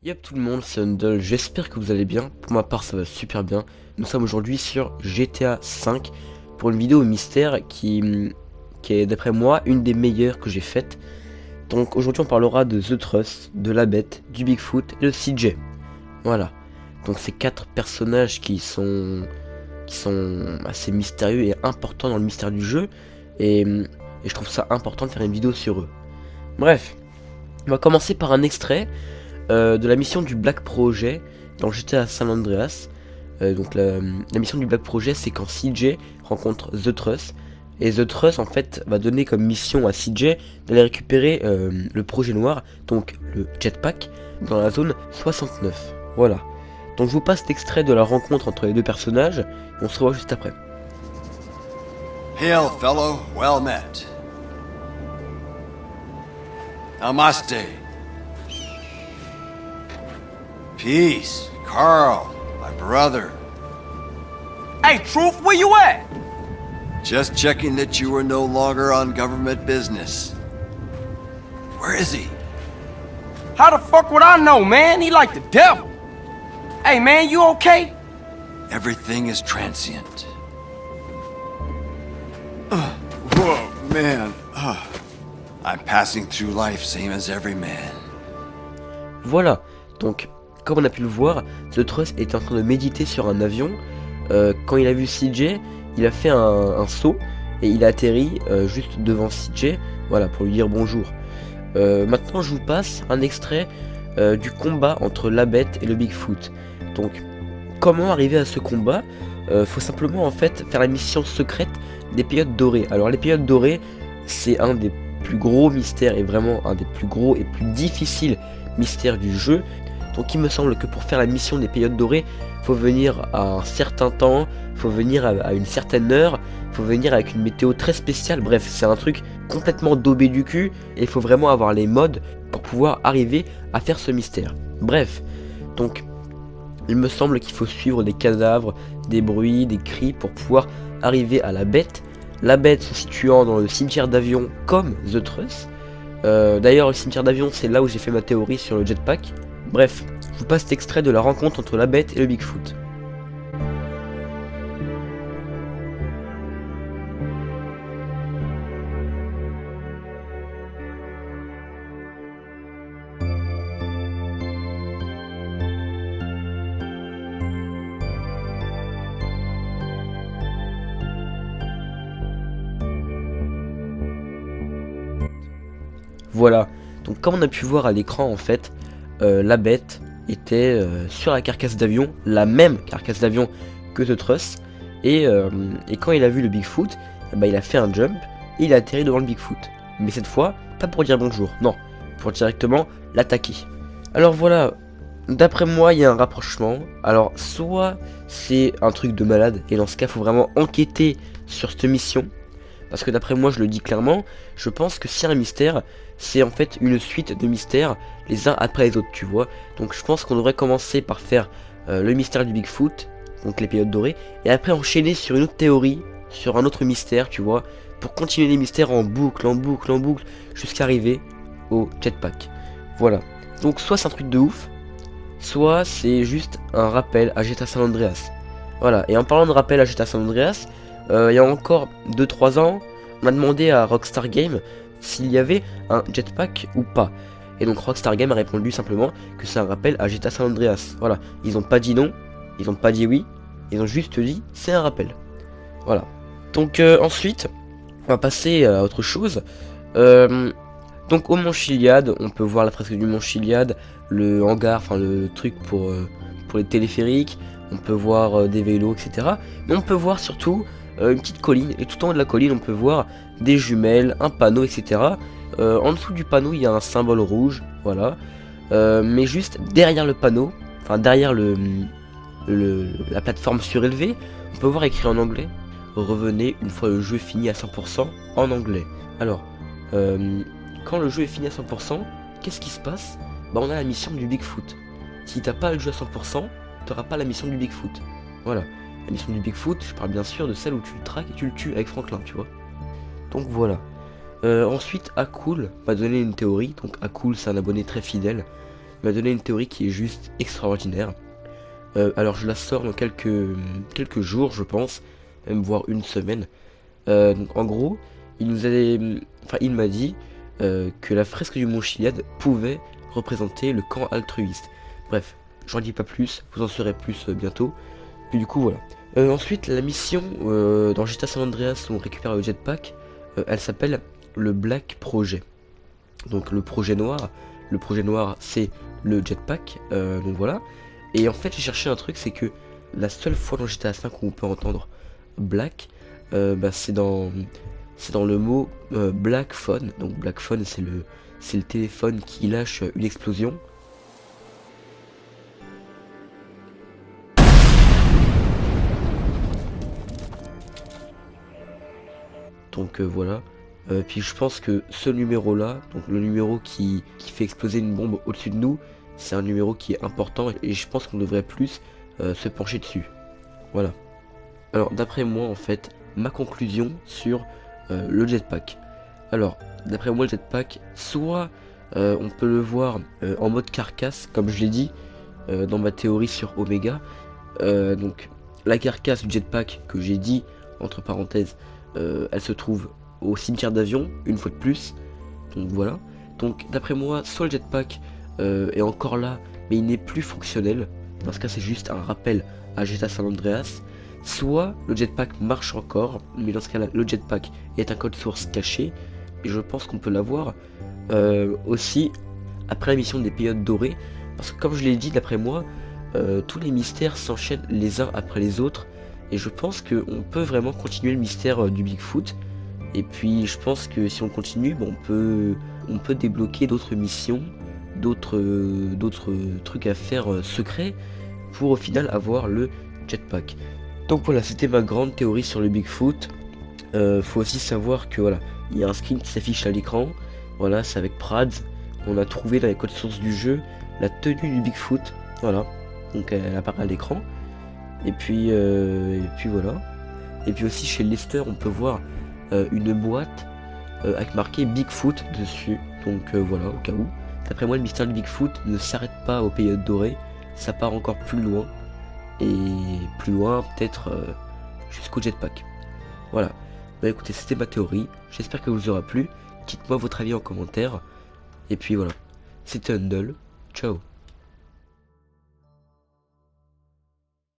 Yep tout le monde, c'est Undle, j'espère que vous allez bien. Pour ma part ça va super bien. Nous sommes aujourd'hui sur GTA 5 pour une vidéo mystère qui est d'après moi une des meilleures que j'ai faites. Donc aujourd'hui on parlera de The Trust, de la Bête, du Bigfoot et de CJ. Voilà. Donc ces quatre personnages qui sont assez mystérieux et importants dans le mystère du jeu. Et je trouve ça important de faire une vidéo sur eux. Bref, on va commencer par un extrait de la mission du Black Project dans GTA San Andreas. Donc la mission du Black Project, c'est quand CJ rencontre The Trust. Et The Trust en fait va donner comme mission à CJ d'aller récupérer le projet noir, donc le jetpack, dans la zone 69. Voilà. Donc je vous passe l'extrait de la rencontre entre les deux personnages et on se revoit juste après. Hail, fellow. Well met. Namaste. Peace, Carl, my brother. Hey, Truth, where you at? Just checking that you were no longer on government business. Where is he? How the fuck would I know, man? He like the devil. Hey, man, you okay? Everything is transient. Whoa, man. I'm passing through life same as every man. Voilà. Donc comme on a pu le voir, The Trust était en train de méditer sur un avion. Quand il a vu CJ, il a fait un saut et il a atterri juste devant CJ, voilà, pour lui dire bonjour. Maintenant je vous passe un extrait du combat entre la Bête et le Bigfoot. Donc comment arriver à ce combat? Faut simplement en fait faire la mission secrète des périodes dorées. Alors les périodes dorées, c'est un des plus gros mystères et vraiment un des plus gros et plus difficiles mystères du jeu. Donc il me semble que pour faire la mission des périodes dorées, faut venir à un certain temps, faut venir à une certaine heure, faut venir avec une météo très spéciale. Bref, c'est un truc complètement daubé du cul et il faut vraiment avoir les modes pour pouvoir arriver à faire ce mystère. Bref, donc il me semble qu'il faut suivre des cadavres, des bruits, des cris pour pouvoir arriver à la Bête. La Bête se situant dans le cimetière d'avion comme The Trust. D'ailleurs le cimetière d'avion, c'est là où j'ai fait ma théorie sur le jetpack. Bref, je vous passe cet extrait de la rencontre entre la Bête et le Bigfoot. Voilà, donc comme on a pu voir à l'écran en fait, la Bête était sur la carcasse d'avion, la même carcasse d'avion que The Trust, et quand il a vu le Bigfoot, bah, il a fait un jump et il a atterri devant le Bigfoot. Mais cette fois, pas pour dire bonjour, non, pour directement l'attaquer. Alors voilà, d'après moi, il y a un rapprochement. Alors soit c'est un truc de malade, et dans ce cas, faut vraiment enquêter sur cette mission. Parce que d'après moi, je le dis clairement, je pense que si un mystère, c'est en fait une suite de mystères les uns après les autres, tu vois. Donc je pense qu'on devrait commencer par faire le mystère du Bigfoot, donc les périodes dorées, et après enchaîner sur une autre théorie, sur un autre mystère, tu vois, pour continuer les mystères en boucle, en boucle, en boucle, jusqu'à arriver au jetpack. Voilà. Donc soit c'est un truc de ouf, soit c'est juste un rappel à GTA San Andreas. Voilà, et en parlant de rappel à GTA San Andreas, il y a encore 2-3 ans, on a demandé à Rockstar Games s'il y avait un jetpack ou pas. Et donc Rockstar Games a répondu simplement que c'est un rappel à GTA San Andreas. Voilà, ils ont pas dit non, ils ont pas dit oui, ils ont juste dit c'est un rappel. Voilà. Donc ensuite, on va passer à autre chose. Donc au Mont Chiliad, on peut voir la fresque du Mont Chiliad, le hangar, enfin le truc pour les téléphériques, on peut voir des vélos, etc. Mais on peut voir surtout une petite colline, et tout en haut de la colline on peut voir des jumelles, un panneau, etc. En dessous du panneau il y a un symbole rouge, voilà. Mais juste derrière le panneau, enfin derrière la plateforme surélevée, on peut voir écrit en anglais: revenez une fois le jeu fini à 100% en anglais. Alors, quand le jeu est fini à 100%, qu'est-ce qui se passe? Bah on a la mission du Bigfoot. Si t'as pas le jeu à 100%, t'auras pas la mission du Bigfoot. Voilà. La mission du Bigfoot, je parle bien sûr de celle où tu le traques et tu le tues avec Franklin, tu vois. Donc voilà. Ensuite, Akul m'a donné une théorie. Donc Akul, c'est un abonné très fidèle. m'a donné une théorie qui est juste extraordinaire. Alors je la sors dans quelques jours je pense, même voire une semaine. Donc, en gros, il m'a dit que la fresque du Mont Chiliad pouvait représenter le camp altruiste. Bref, j'en dis pas plus, vous en saurez plus bientôt. Puis du coup voilà. Ensuite la mission dans GTA San Andreas où on récupère le jetpack, elle s'appelle le Black Project. Donc le projet noir c'est le jetpack, donc voilà. Et en fait j'ai cherché un truc, c'est que la seule fois dans GTA 5 où on peut entendre Black, c'est dans le mot Black Phone. Donc Black Phone c'est le téléphone qui lâche une explosion. Donc voilà. Puis je pense que ce numéro là, donc le numéro qui fait exploser une bombe au-dessus de nous, c'est un numéro qui est important et je pense qu'on devrait plus se pencher dessus. Voilà. Alors d'après moi en fait, ma conclusion sur le jetpack. Alors d'après moi le jetpack, soit on peut le voir en mode carcasse comme je l'ai dit dans ma théorie sur Omega. Donc la carcasse du jetpack que j'ai dit entre parenthèses, elle se trouve au cimetière d'avion une fois de plus. Donc voilà. Donc d'après moi, soit le jetpack est encore là mais il n'est plus fonctionnel, parce que c'est juste un rappel à GTA San Andreas, soit le jetpack marche encore, mais dans ce cas là le jetpack est un code source caché et je pense qu'on peut l'avoir aussi après la mission des périodes dorées, parce que comme je l'ai dit, d'après moi tous les mystères s'enchaînent les uns après les autres et je pense qu'on peut vraiment continuer le mystère du Bigfoot. Et puis je pense que si on continue, on peut débloquer d'autres missions, d'autres trucs à faire secrets pour au final avoir le jetpack. Donc voilà, c'était ma grande théorie sur le Bigfoot. Faut aussi savoir que voilà, il y a un skin qui s'affiche à l'écran. Voilà, c'est avec Prads. On a trouvé dans les codes sources du jeu la tenue du Bigfoot. Voilà, donc elle apparaît à l'écran. Et puis voilà. Et puis aussi chez Lester, on peut voir une boîte avec marqué Bigfoot dessus. Donc voilà, au cas où. D'après moi, le mystère du Bigfoot ne s'arrête pas aux périodes dorées, ça part encore plus loin. Et plus loin, peut-être jusqu'au jetpack. Voilà. Bah écoutez, c'était ma théorie. J'espère que vous aura plu. Dites-moi votre avis en commentaire. Et puis voilà. C'était Handle. Ciao.